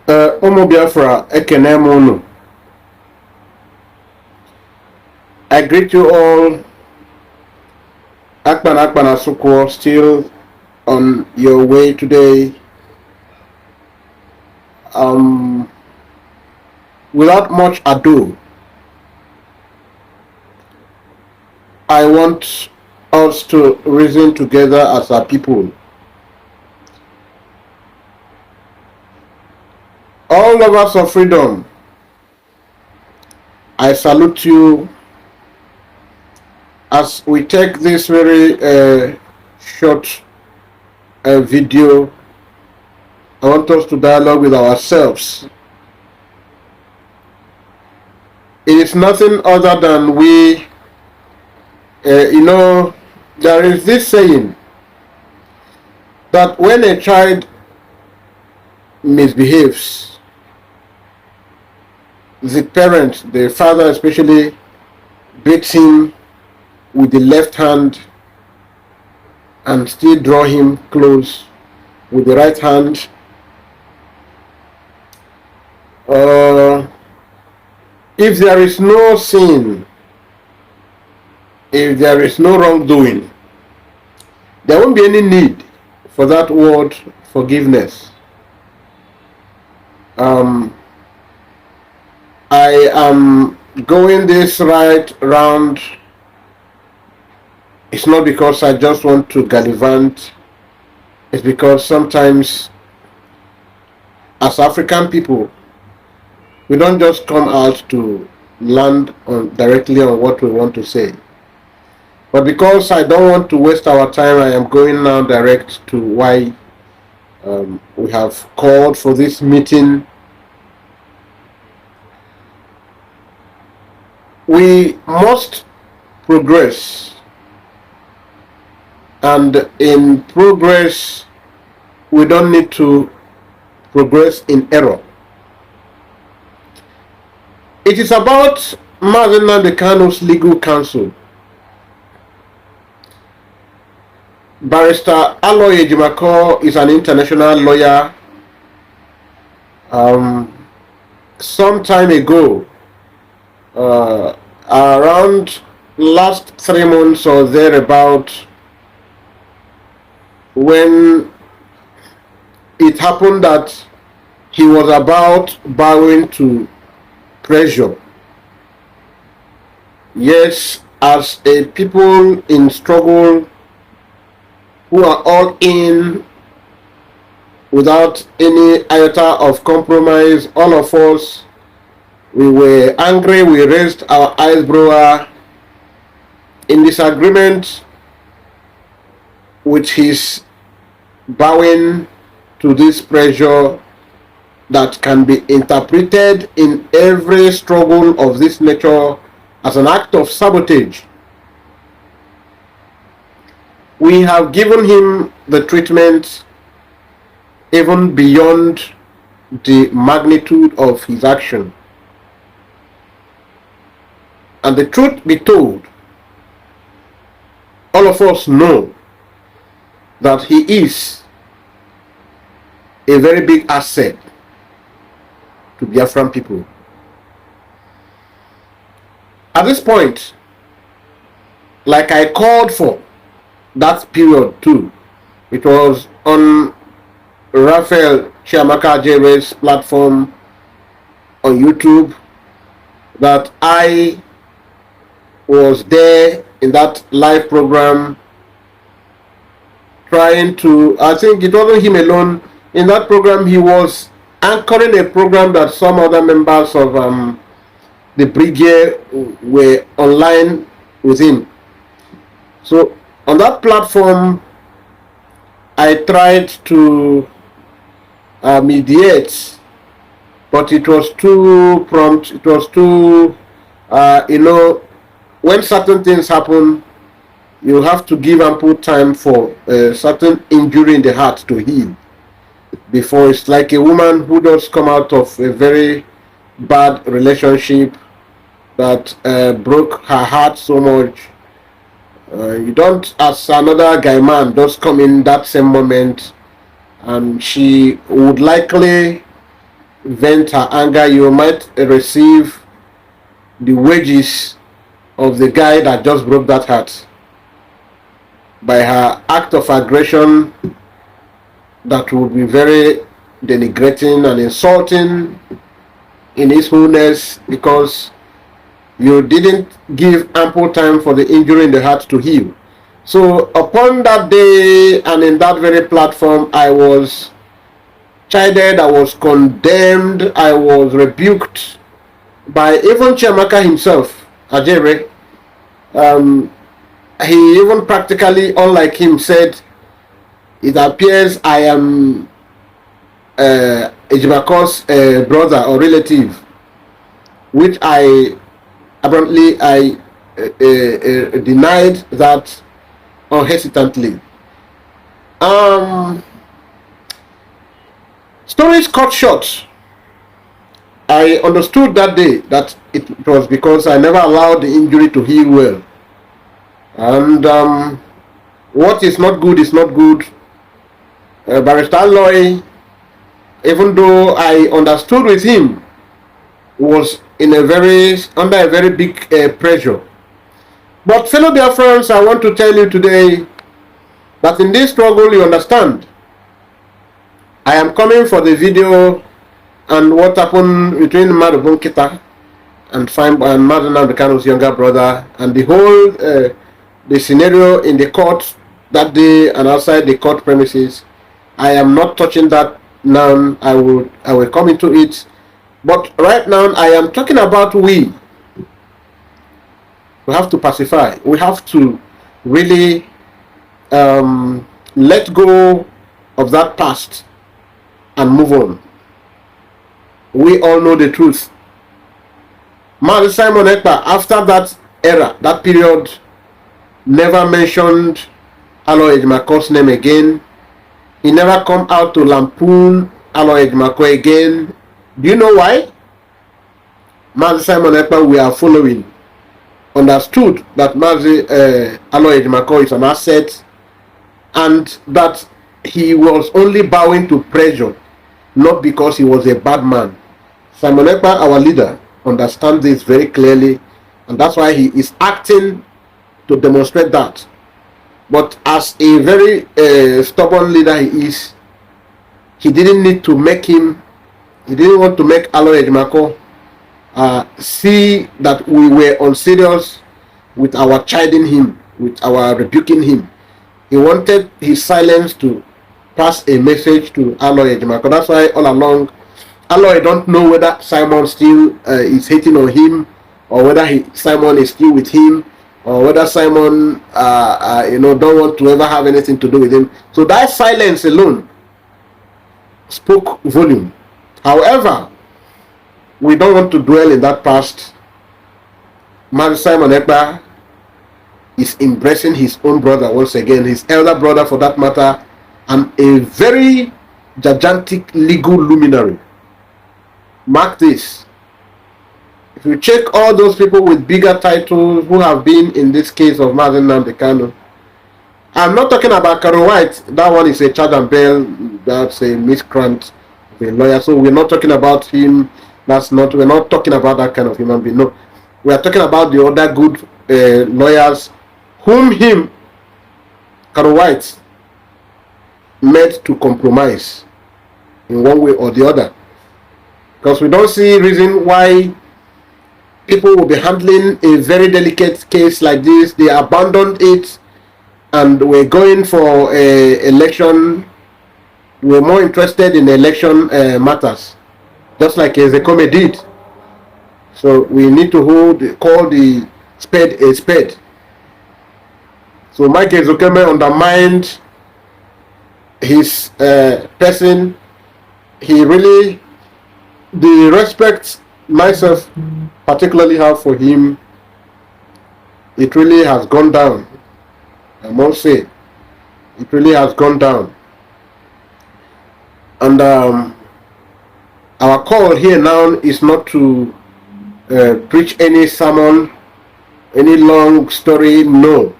Omo Biafra Ekenemunu. I greet you all. Akpan Asukwo, still on your way today. Without much ado, I want us to reason together as a people. All lovers of freedom, I salute you as we take this very short video. I want us to dialogue with ourselves. It is nothing other than there is this saying that when a child misbehaves, the parent, the father especially, beats him with the left hand and still draw him close with the right hand. If there is no sin, if there is no wrongdoing, there won't be any need for that word forgiveness. I am going this right round. It's not because I just want to gallivant. It's because sometimes as African people, we don't just come out to land directly on what we want to say. But because I don't want to waste our time, I am going now direct to why we have called for this meeting. We must progress, and in progress, we don't need to progress in error. It is about Mazi Nnamdi Kanu's legal counsel. Barrister Aloy Ejimakor is an international lawyer. Some time ago, around last 3 months or thereabout, when it happened that he was about bowing to pressure. Yes, as a people in struggle who are all in without any iota of compromise, all of us, we were angry. We raised our eyebrow in disagreement with his bowing to this pressure that can be interpreted in every struggle of this nature as an act of sabotage. We have given him the treatment even beyond the magnitude of his action. And the truth be told, all of us know that he is a very big asset to Biafran people. At this point, like I called for that period too, it was on Raphael Chiamaka Jere's platform on YouTube that I was there in that live program trying to, I think it wasn't him alone. In that program, he was anchoring a program that some other members of the brigade were online with him. So on that platform, I tried to mediate, but it was too prompt. It was too, when certain things happen, you have to give ample time for certain injury in the heart to heal. Before, it's like a woman who does come out of a very bad relationship that broke her heart so much. You don't, as another guy man, does come in that same moment, and she would likely vent her anger, you might receive the wages of the guy that just broke that heart by her act of aggression that would be very denigrating and insulting in his wholeness, because you didn't give ample time for the injury in the heart to heal. So upon that day and in that very platform, I was chided, I was condemned, I was rebuked by even Chiamaka himself, Ajere. He even practically, unlike him, said, it appears I am Ejimakor's brother or relative, which I apparently denied that unhesitantly. Stories cut short. I understood that day that it was because I never allowed the injury to heal well. And what is not good is not good. Barrister Aloy, even though I understood with him, was in under a very big pressure. But fellow Biafrans, I want to tell you today that in this struggle, you understand, I am coming for the video and what happened between Mazi Nnamdi and Mazi Nnamdi Kanu's younger brother, and the whole the scenario in the court that day and outside the court premises. I am not touching that now. I will come into it. But right now I am talking about we have to pacify. We have to really let go of that past and move on. We all know the truth. Mazi Simon Ekpa, after that era, that period, never mentioned Aloy Ejimakor's name again. He never come out to lampoon Aloy Ejimakor again. Do you know why? Mazi Simon Ekpa, we are following, understood that Mazi Aloy Ejimakor is an asset, and that he was only bowing to pressure, not because he was a bad man. Simon Ekpa, our leader, understands this very clearly, and that's why he is acting to demonstrate that. But as a very stubborn leader he is, he didn't need to make him, he didn't want to make Aloy Ejimakor see that we were unserious with our chiding him, with our rebuking him. He wanted his silence to pass a message to Aloy Ejimakor. That's why all along, Aloy don't know whether Simon still is hating on him, or whether Simon is still with him, or whether Simon don't want to ever have anything to do with him. So that silence alone spoke volume. However, we don't want to dwell in that past. Mazi Simon Ekpa is embracing his own brother once again, his elder brother for that matter, and a very gigantic legal luminary. Mark this. If you check all those people with bigger titles who have been in this case of Mazi Nnamdi Kanu, I'm not talking about Karo White. That one is a charge and bail. That's a miscreant of a lawyer. So we're not talking about him. We're not talking about that kind of human being. No, we are talking about the other good lawyers whom Karo White, made to compromise in one way or the other. Because we don't see reason why people will be handling a very delicate case like this. They abandoned it and we're going for election. We're more interested in election matters, just like Ezekome did. So we need to call the spade a spade. So Mike Ezekome undermined his person. He really, the respect myself particularly have for him, it really has gone down. I must say, it really has gone down. And our call here now is not to preach any sermon, any long story. No,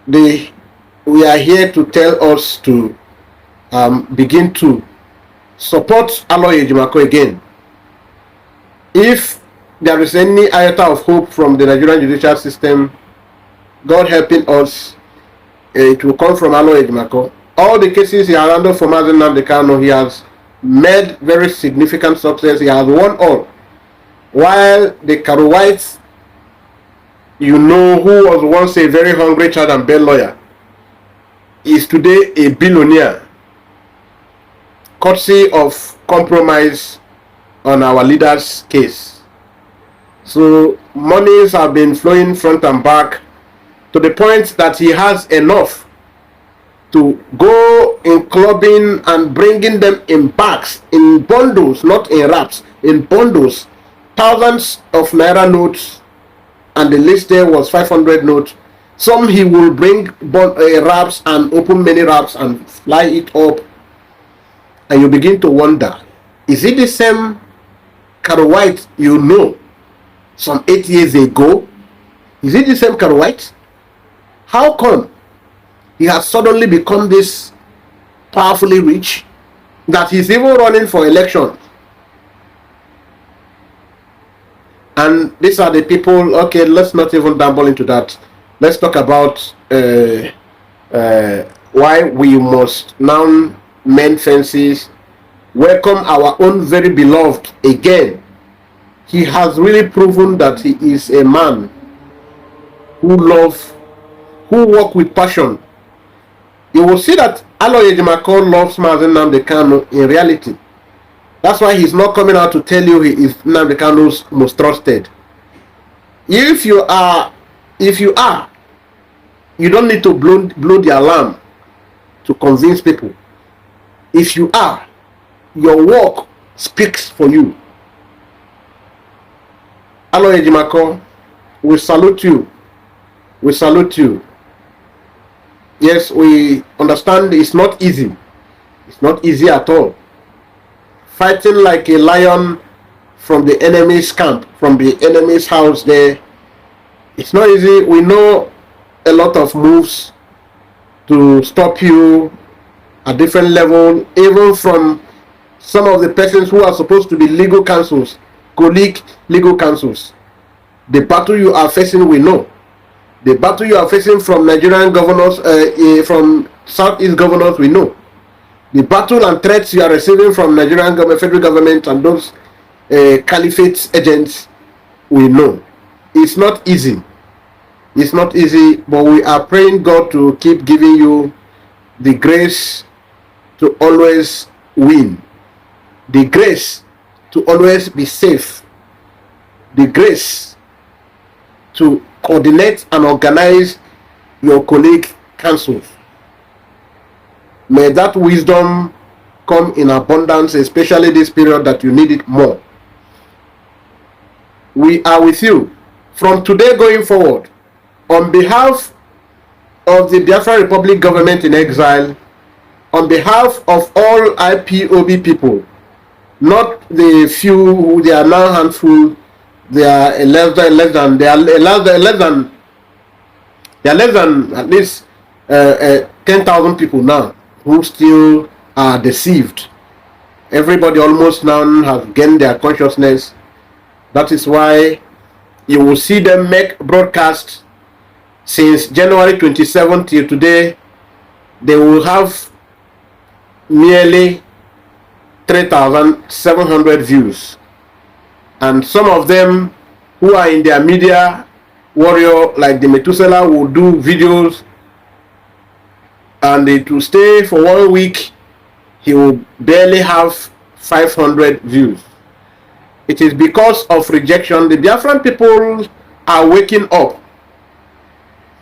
we are here to tell us to begin to support Aloy Ejimakor again. If there is any iota of hope from the Nigerian judicial system, God helping us, it will come from Aloy Ejimakor. All the cases he has handled for Mazi Nnamdi Kanu, he has made very significant success. He has won all. While the Karuwites, you know, who was once a very hungry child and bail lawyer, is today a billionaire, courtesy of compromise on our leader's case. So monies have been flowing front and back to the point that he has enough to go in clubbing and bringing them in bags, in bundles, not in wraps, in bundles, thousands of naira notes, and the list there was 500 notes. Some he will bring wraps and open many wraps and fly it up, and you begin to wonder, is it the same Karuwite you know some 8 years ago? Is it the same Karuwite? How come he has suddenly become this powerfully rich that he's even running for election? And these are the people. Okay, let's not even dabble into that. Let's talk about why we must now mend fences, welcome our own very beloved again. He has really proven that he is a man who work with passion. You will see that Aloy Ejimakor loves Mazi Nnamdi Kanu in reality. That's why he's not coming out to tell you he is Nnamdi Kanu's most trusted. If you are, you don't need to blow the alarm to convince people. If you are, your work speaks for you. Aloy Ejimakor, we salute you. We salute you. Yes, we understand it's not easy. It's not easy at all. Fighting like a lion from the enemy's camp, from the enemy's house there. It's not easy. We know a lot of moves to stop you at different level, even from some of the persons who are supposed to be legal counsels, colleague legal counsels. The battle you are facing, we know. The battle you are facing from Nigerian governors, from Southeast governors, we know. The battle and threats you are receiving from Nigerian government, federal government, and those caliphate agents, we know. It's not easy. It's not easy, but we are praying God to keep giving you the grace to always win, the grace to always be safe, the grace to coordinate and organize your colleague councils. May that wisdom come in abundance, especially this period that you need it more. We are with you from today going forward. On behalf of the Biafran Republic government in exile, on behalf of all IPOB people, not the few who they are now handful, they are less than at least 10,000 people now who still are deceived. Everybody almost now has gained their consciousness. That is why you will see them make broadcasts since January 27th till today. They will have nearly 3,700 views, and some of them who are in their media warrior like the Methuselah will do videos and it will stay for 1 week. He will barely have 500 views. It is because of rejection. The Biafran people are waking up.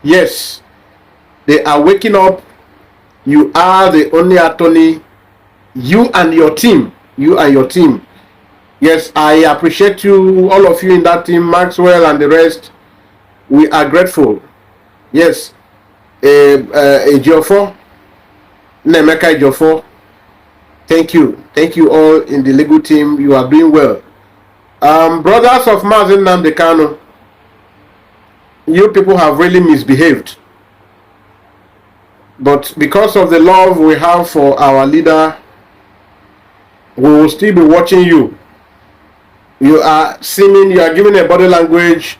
Yes, they are waking up. You are the only attorney. You and your team. You and your team. Yes, I appreciate you, all of you in that team, Maxwell and the rest. We are grateful. Yes, Ejiofor, MNK Ejiofor. Thank you. Thank you all in the legal team. You are doing well. Brothers of Mazi Nnamdi Kanu, you people have really misbehaved. But because of the love we have for our leader, We will still be watching you. You are giving a body language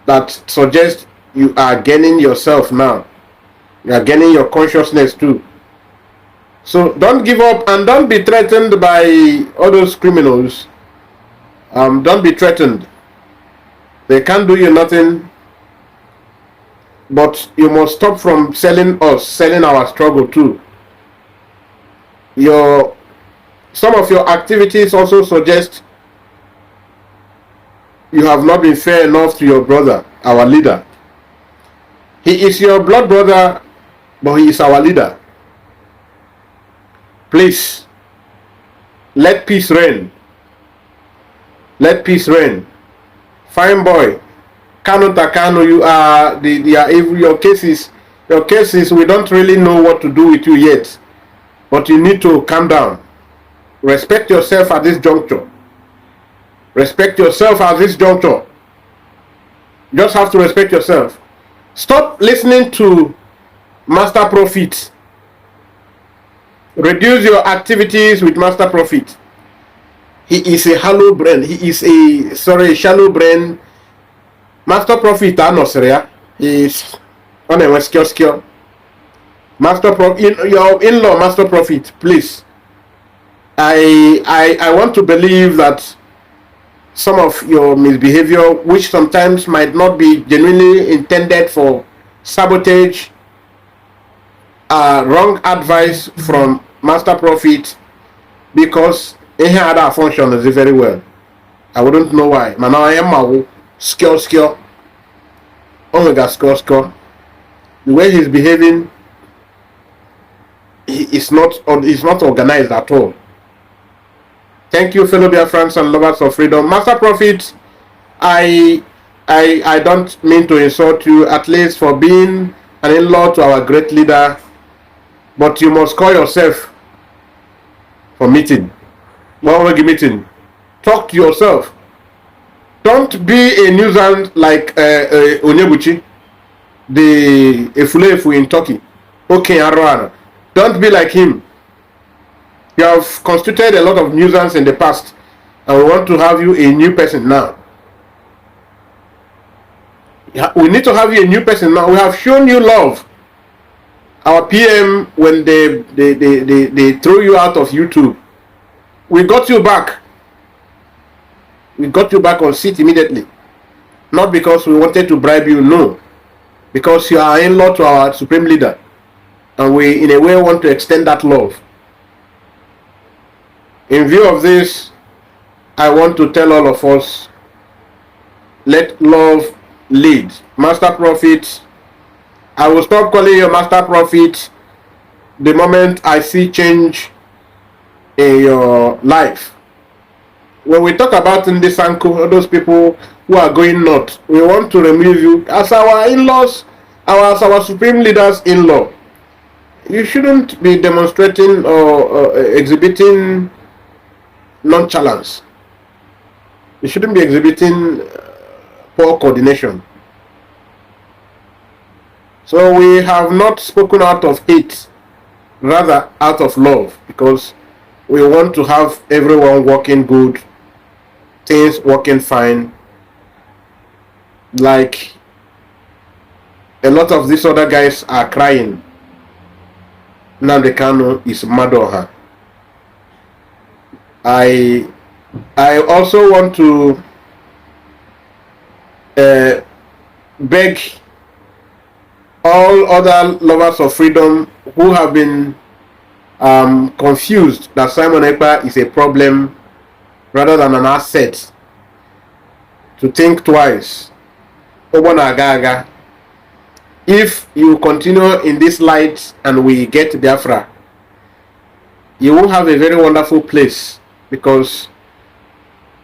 that suggests you are gaining yourself now. You are gaining your consciousness too. So don't give up and don't be threatened by all those criminals. Don't be threatened. They can't do you nothing. But you must stop from selling our struggle too. Some of your activities also suggest you have not been fair enough to your brother, our leader. He is your blood brother, but he is our leader. Please, let peace reign. Let peace reign. Fine boy, Kanu Takano, you are your cases, we don't really know what to do with you yet. But you need to calm down. Respect yourself at this juncture. Respect yourself at this juncture. You just have to respect yourself. Stop listening to Master Prophet. Reduce your activities with Master Prophet. He is a hollow brain. He is a shallow brain. Master Prophet Anoseria is on a Westkioskia. Master Prophet, your in-law, Master Prophet, please. I want to believe that some of your misbehavior, which sometimes might not be genuinely intended for sabotage, wrong advice from Master Prophet, because he had that function very well. I wouldn't know why. Man, I am skill. Omega skill. The way he's behaving, he's not organized at all. Thank you, fellow Biafrans and lovers of freedom. Master Prophet, I don't mean to insult you, at least for being an in-law to our great leader, but you must call yourself for meeting. Meeting. Talk to yourself. Don't be a nuisance like Onyebuchi, the Efulefu in Turkey. Okay, Arwana. Don't be like him. You have constituted a lot of nuisance in the past, and we want to have you a new person now. We need to have you a new person now. We have shown you love. Our PM, when they throw you out of YouTube, we got you back. We got you back on seat immediately. Not because we wanted to bribe you, no. Because you are in-law to our supreme leader. And we, in a way, want to extend that love. In view of this, I want to tell all of us, let love lead. Master Prophet, I will stop calling you Master Prophet the moment I see change in your life. When we talk about Ndisanku, those people who are going north, we want to remove you as our in-laws, as our supreme leaders in-law. You shouldn't be demonstrating or exhibiting nonchalance. You shouldn't be exhibiting poor coordination. So we have not spoken out of hate, rather out of love, because we want to have everyone working good, things working fine. Like a lot of these other guys are crying. Nnamdi Kanu is mad on her. I also want to beg all other lovers of freedom who have been confused that Simon Ekpa is a problem rather than an asset to think twice. Obonagaga, if you continue in this light and we get Biafra, you will have a very wonderful place, because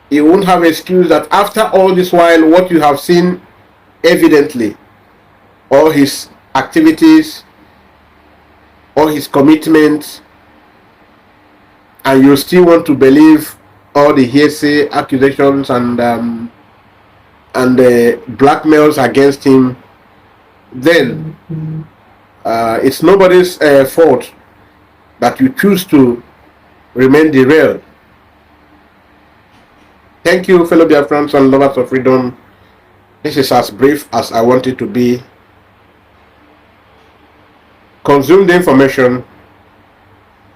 you won't have excuse that after all this while, what you have seen evidently, all his activities, all his commitments, and you still want to believe all the hearsay accusations and blackmails against him, then it's nobody's fault that you choose to remain derailed. Thank you, fellow Biafrans and lovers of freedom. This is as brief as I want it to be. Consume the information.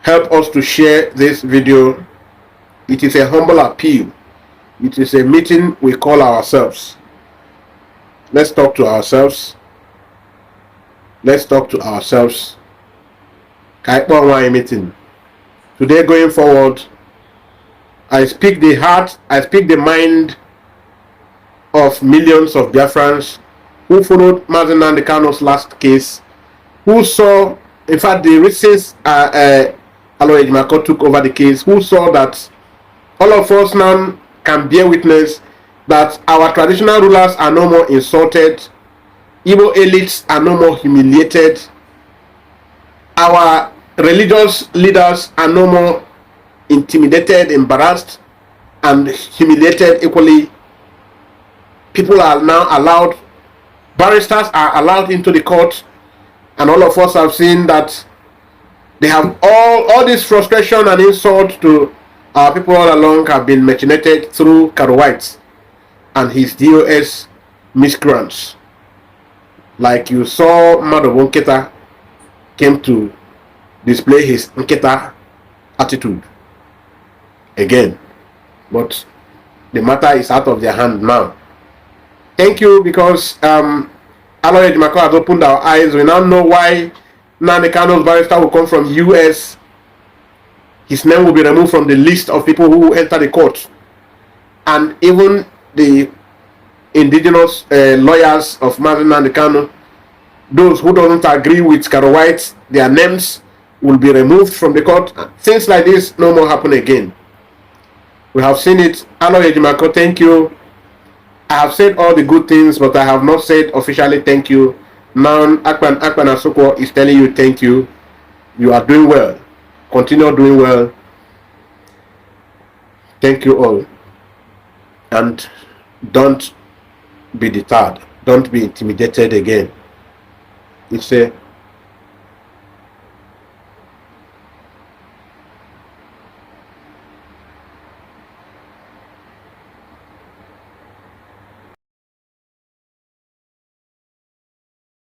Help us to share this video. It is a humble appeal. It is a meeting we call ourselves. Let's talk to ourselves. Let's talk to ourselves. Meeting. Today going forward, I speak the heart, I speak the mind of millions of Biafrans who followed Mazi Nnamdi Kanu's last case, who saw, in fact, the recent Aloy Ejimakor took over the case, who saw that all of us now can bear witness that our traditional rulers are no more insulted, Igbo elites are no more humiliated, our religious leaders are no more intimidated, embarrassed, and humiliated equally. People are now allowed, barristers are allowed into the court, and all of us have seen that they have all this frustration and insult to our people all along have been machinated through Caro White and his DOS miscreants. Like you saw, Madam Nketa came to display his Nketa attitude again, but the matter is out of their hand now. Thank you, because Aloy Ejimakor has opened our eyes. We now know why Nnamdi Kanu's barrister will come from US. His name will be removed from the list of people who enter the court, and even the indigenous lawyers of Mazi Nnamdi Kanu, those who don't agree with Caro White, their names will be removed from the court. Things like this no more happen again. We have seen it. Aloy Ejimakor, thank you. I have said all the good things, but I have not said officially thank you. Now Akpan Asoko is telling you thank you. You are doing well. Continue doing well. Thank you all. And don't be deterred. Don't be intimidated again. It's a